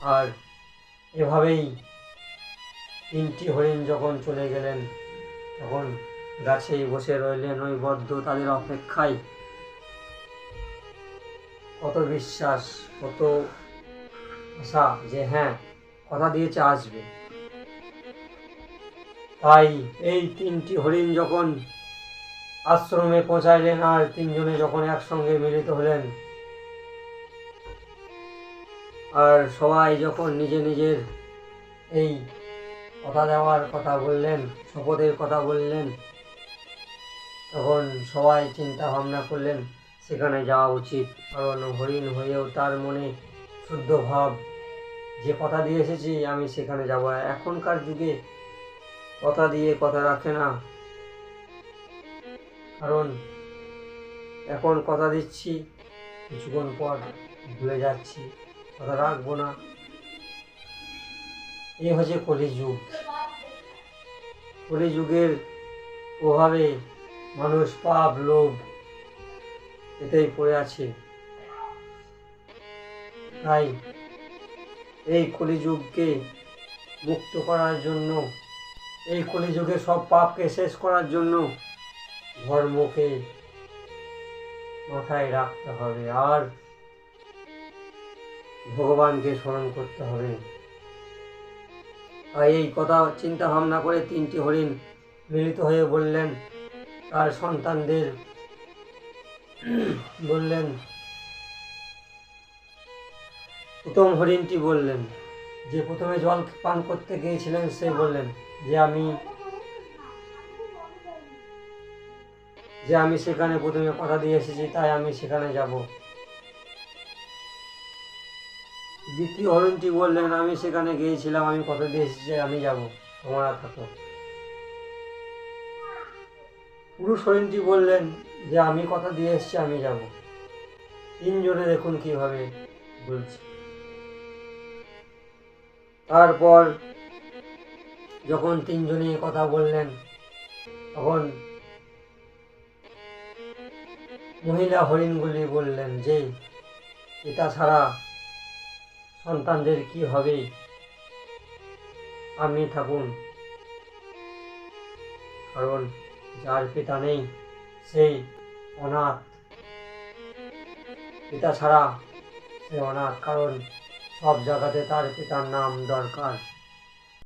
আর এভাবেই 3টি হরিণ যখন চলে গেলেন তখন গাছেই বসে রইলেন ওই বদ্ধ তাদের অপেক্ষায়। কত বিশ্বাস, কত আশা যে হ্যাঁ কথা দিয়েছে আসবে। তাই এই 3টি হরিণ যখন আশ্রমে পৌঁছাইলেন আর 3জনে যখন একসঙ্গে মিলিত হলেন আর সবাই যখন নিজের এই কথা দেওয়ার কথা বললেন, শপথের কথা বললেন, তখন সবাই চিন্তা ভাবনা করলেন সেখানে যাওয়া উচিত। কারণ হরিণ হয়েও তার মনে শুদ্ধ ভাব, যে কথা দিয়ে এসেছি আমি সেখানে যাব। এখনকার যুগে কথা দিয়ে কথা রাখে না, কারণ এখন কথা দিচ্ছি কিছুক্ষণ পর ভুলে যাচ্ছি, কথা রাখবো না। এই হচ্ছে কলিযুগ। কলিযুগের প্রভাবে মানুষ পাপ, লোভ এতেই পড়ে আছে। তাই এই কলিযুগকে মুক্ত করার জন্য, এই কলিযুগে সব পাপকে শেষ করার জন্য ধর্মকে মাথায় রাখতে হবে আর ভগবানকে স্মরণ করতে হবে। আর এই কথা চিন্তা ভাবনা করে 3টি হরিণ মিলিত হয়ে বললেন তার সন্তানদের, বললেন, প্রথম হরিণটি বললেন, যে প্রথমে জল পান করতে গিয়েছিলেন সে বললেন যে আমি সেখানে প্রথমে কথা দিয়ে এসেছি, তাই আমি সেখানে যাব। দ্বিতীয় হরিণটি বললেন, আমি সেখানে গিয়েছিলাম, আমি কথা দিয়ে এসেছি, আমি যাব, তোমরা থাকো। পুরুষ হরিণটি বললেন যে আমি কথা দিয়ে এসেছি, আমি যাব। 3জনে দেখুন কিভাবে বলছে। তারপর যখন 3জনে কথা বললেন তখন মহিলা হরিণগুলি বললেন যে পিতা ছাড়া সন্তানদের কি হবে, আপনি থাকুন, কারণ যার পিতা নেই সেই অনাথ, পিতা ছাড়া সে অনাথ, কারণ সব জায়গাতে তার পিতার নাম দরকার।